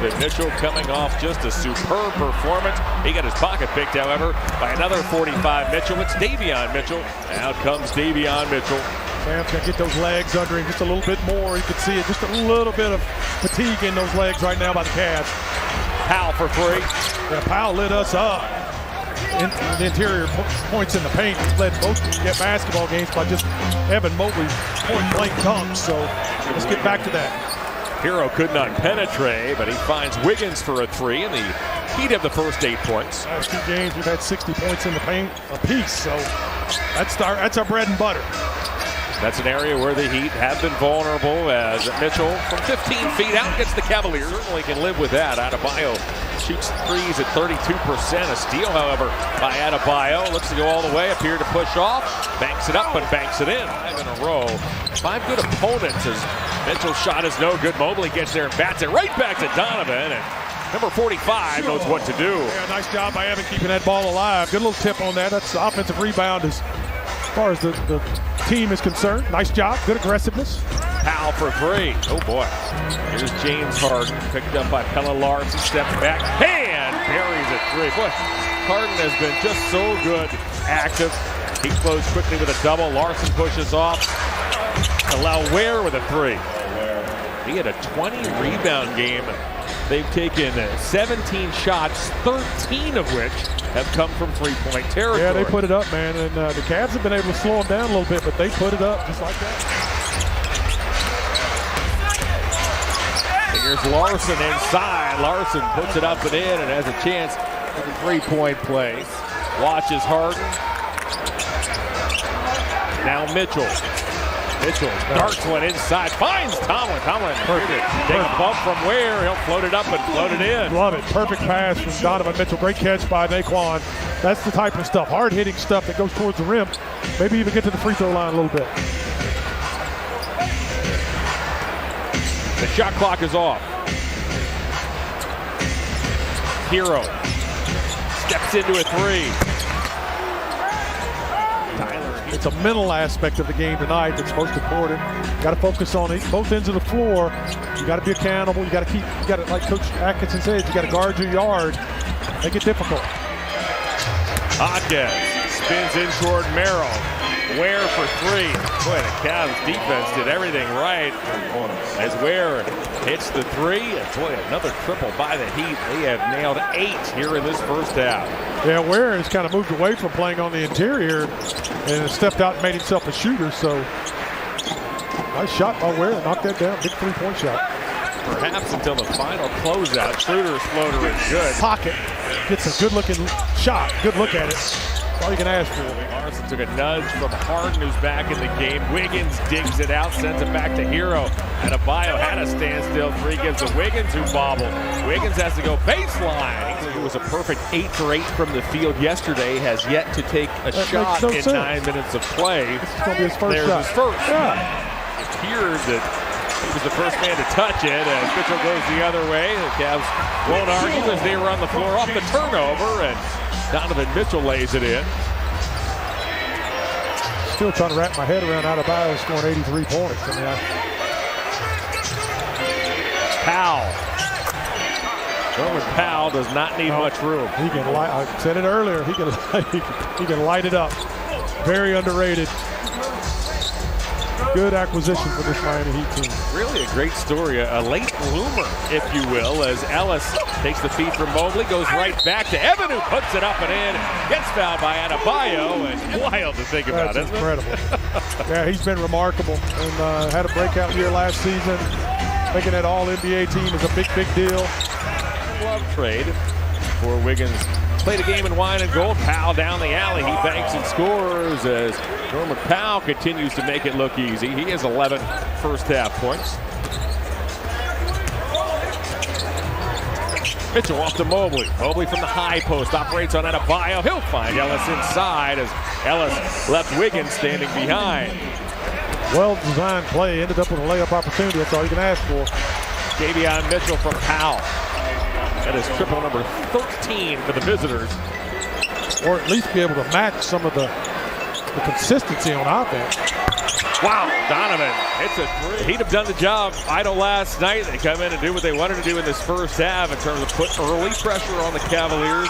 Donovan Mitchell coming off just a superb performance. He got his pocket picked, however, by another 45 Mitchell. It's Davion Mitchell. Out comes Davion Mitchell. Sam's going to get those legs under him just a little bit more. You can see it, just a little bit of fatigue in those legs right now by the Cavs. Powell for three. Yeah, Powell lit us up in the interior points in the paint. He's led both get basketball games by just Evan Mobley's point-blank dunks. So let's get back to that. Hero could not penetrate, but he finds Wiggins for a three in the heat of the first 8 points. Last 2 games, we've had 60 points in the paint apiece. So that's our bread and butter. That's an area where the Heat have been vulnerable as Mitchell from 15 feet out gets the Cavaliers. Certainly can live with that. Adebayo shoots threes at 32%. A steal, however, by Adebayo. Looks to go all the way, appeared to push off. Banks it up and banks it in. 5 in a row. 5 good opponents as Mitchell's shot is no good. Mobley gets there and bats it right back to Donovan. And number 45 knows what to do. Yeah, nice job by Evan keeping that ball alive. Good little tip on that. That's the offensive rebound as far as the team is concerned. Nice job, good aggressiveness. Powell for three. Oh boy. Here's James Harden, picked up by Pelle Larsson, steps back, and buries a three. Boy, Harden has been just so good, active. He closed quickly with a double. Larsson pushes off. Allow Ware with a three. He had a 20 rebound game. They've taken 17 shots, 13 of which have come from three-point territory. Yeah, they put it up, man, and the Cavs have been able to slow them down a little bit, but they put it up just like that. Here's Larsson inside. Larsson puts it up and in and has a chance for the three-point place. Watches Harden. Now Mitchell. Mitchell darts one inside, finds Tomlin. Tomlin take a bump from Ware. He'll float it up and float it in. Love it. Perfect pass from Donovan Mitchell. Great catch by Naquan. That's the type of stuff, hard-hitting stuff that goes towards the rim. Maybe even get to the free throw line a little bit. The shot clock is off. Hero steps into a three. It's a mental aspect of the game tonight that's most important. Got to focus on both ends of the floor. You got to be accountable. You got to, like Coach Atkinson said, you got to guard your yard. Make it difficult. Hawkins spins in toward Merrill. Ware for three. Boy, the Cavs defense did everything right as Ware hits the three. And boy, another triple by the Heat. They have nailed 8 here in this first half. Yeah, Ware has kind of moved away from playing on the interior and has stepped out and made himself a shooter. So nice shot by Ware. Knocked that down. Big three-point shot. Perhaps until the final closeout. Schroeder's floater is good. Pocket gets a good-looking shot. Good look at it. That's all you can ask for. Larsson took a nudge from Harden, who's back in the game. Wiggins digs it out, sends it back to Hero. Adebayo had a standstill three, gives to Wiggins, who bobbled. Wiggins has to go baseline. He was a perfect 8 for 8 from the field yesterday. Has yet to take a shot in 9 minutes of play. This is going to be his first shot. There's his first. Yeah. It appeared that he was the first man to touch it, and Mitchell goes the other way. The Cavs won't argue as they run the floor off the turnover, and Donovan Mitchell lays it in. Still trying to wrap my head around Adebayo scoring 83 points. I mean, Powell. Norman Powell does not need much room. He can light. I said it earlier. He can light it up. Very underrated. Good acquisition for this Miami Heat team. Really a great story, a late bloomer, if you will, as Ellis takes the feed from Mobley, goes right back to Evan, who puts it up and in, gets fouled by Adebayo, and wild to think about. That's incredible. Yeah, he's been remarkable and had a breakout year last season. Making that All-NBA team is a big, big deal. Love trade for Wiggins. Played a game in wine and gold. Powell down the alley. He banks and scores as Norman Powell continues to make it look easy. He has 11 first half points. Mitchell off to Mobley. Mobley from the high post operates on Adebayo. He'll find Ellis inside as Ellis left Wiggins standing behind. Well-designed play. Ended up with a layup opportunity. That's all you can ask for. Davion Mitchell from Powell. That is triple number 13 for the visitors. Or at least be able to match some of the consistency on offense. Wow, Donovan hits a three. He'd have done the job idle last night. They come in and do what they wanted to do in this first half in terms of put early pressure on the Cavaliers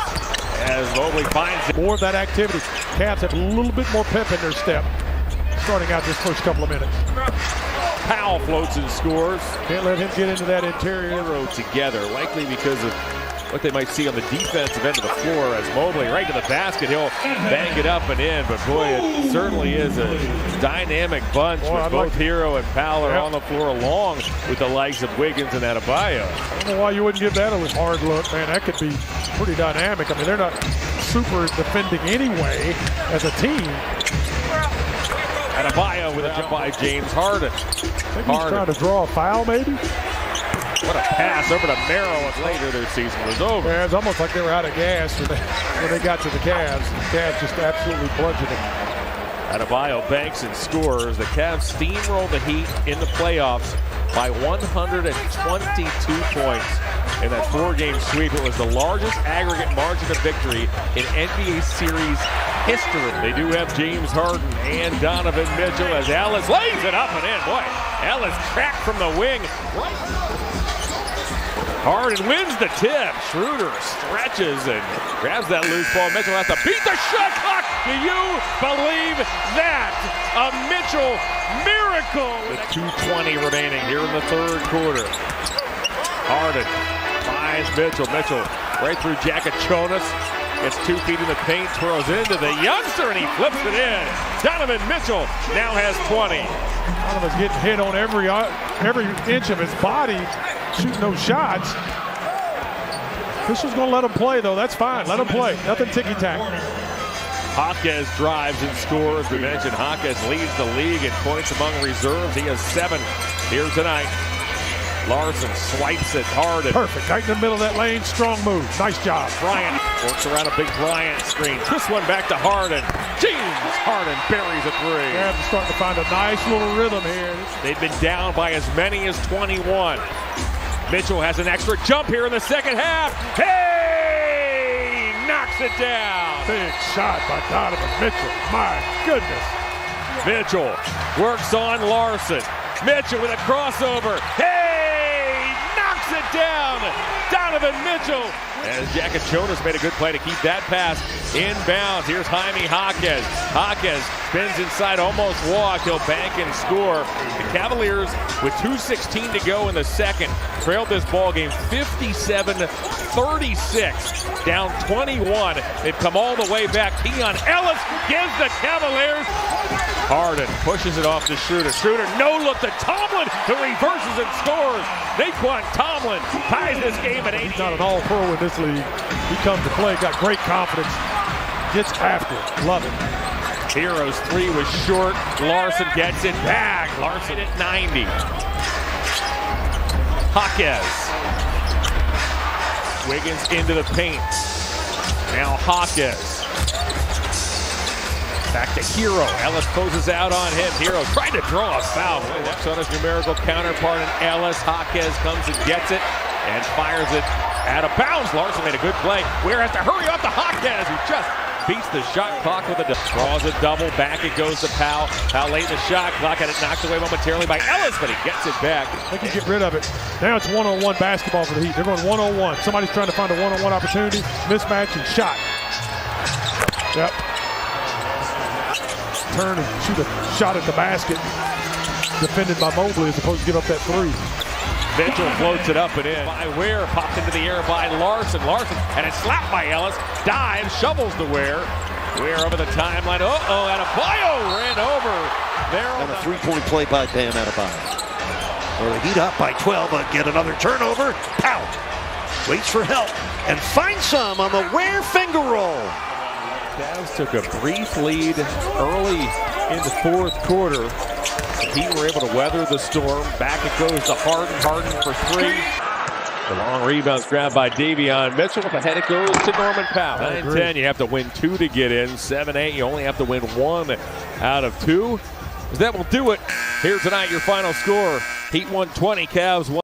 as Mobley finds it. More of that activity. Cavs have a little bit more pep in their step starting out this first couple of minutes. Powell floats and scores. Can't let him get into that interior. Together, likely because of what they might see on the defensive end of the floor as Mobley right to the basket. He'll bang it up and in, but boy, it certainly is a dynamic bunch with both Hero and Powell on the floor along with the likes of Wiggins and Adebayo. I don't know why you wouldn't give that a hard look, man. That could be pretty dynamic. I mean, they're not super defending anyway as a team. Adebayo with a jump by James Harden. Maybe he's trying to draw a foul, maybe? What a pass over to Merrill, and later their season was over. Yeah, it's almost like they were out of gas when they got to the Cavs. The Cavs just absolutely bludgeoned them. Adebayo banks and scores. The Cavs steamrolled the Heat in the playoffs by 122 points in that four-game sweep. It was the largest aggregate margin of victory in NBA series history. They do have James Harden and Donovan Mitchell as Ellis lays it up and in. Boy, Ellis cracked from the wing. Harden wins the tip. Schroeder stretches and grabs that loose ball. Mitchell has to beat the shot clock. Do you believe that? A Mitchell miracle. With 2:20 remaining here in the third quarter. Harden finds Mitchell. Mitchell right through Jonas. Gets 2 feet in the paint, throws into the youngster, and he flips it in. Donovan Mitchell now has 20. Donovan's getting hit on every inch of his body, shooting those shots. Official's going to let him play, though. That's fine. Let him play. Nothing ticky-tack. Jaquez drives and scores. We mentioned Jaquez leads the league in points among reserves. He has 7 here tonight. Larson swipes it hard. Perfect. Right in the middle of that lane. Strong move. Nice job. Bryant works around a big Bryant screen. This one back to Harden. James Harden buries a three. Yeah, they're starting to find a nice little rhythm here. They've been down by as many as 21. Mitchell has an extra jump here in the second half. Hey! Knocks it down. Big shot by Donovan Mitchell. My goodness. Mitchell works on Larson. Mitchell with a crossover. Hey! It down. Donovan Mitchell. As Jonas made a good play to keep that pass inbounds. Here's Jaime Jaquez. Jaquez spins inside, almost walked. He'll bank and score. The Cavaliers, with 2:16 to go in the second, trailed this ball game 57-36. Down 21. They've come all the way back. Keon Ellis gives the Cavaliers. Harden pushes it off to Schroeder. Schroeder no look to Tomlin, who reverses and scores. Naquan Tomlin ties this game at 8. He's not an all-pro in this league. He comes to play, got great confidence, gets after it. Love it. Hero's 3 was short. Larson gets it back. Larson at 90. Jaquez. Wiggins into the paint. Now Jaquez. Back to Hero. Ellis closes out on him. Hero trying to draw a foul. That's on his numerical counterpart, and Ellis. Jaquez comes and gets it and fires it out of bounds. Larson made a good play. Ware has to hurry up to Jaquez, who just beats the shot clock with a draws a double. Back it goes to Powell. Powell late in the shot clock, had it knocked away momentarily by Ellis, but he gets it back. They can get rid of it. Now it's one-on-one basketball for the Heat. They're going one-on-one. Somebody's trying to find a one-on-one opportunity. Mismatch and shot. Yep. Turn and shoot a shot at the basket. Defended by Mobley as opposed to give up that 3. Mitchell floats it up and in. By Ware, popped into the air by Larson. Larson had it slapped by Ellis. Dives, shovels to Ware. Ware over the timeline. Uh-oh, Adebayo ran over there. And a three-point play by Bam Adebayo. Or the Heat up by 12, but get another turnover. Powell waits for help and finds some on the Ware finger roll. Cavs took a brief lead early in the fourth quarter. The Heat were able to weather the storm. Back it goes to Harden. Harden for 3. The long rebounds grabbed by Davion Mitchell. Up ahead it goes to Norman Powell. 9-10, you have to win 2 to get in. 7-8, you only have to win 1 out of 2. That will do it. Here tonight, your final score. Heat 120, Cavs 1.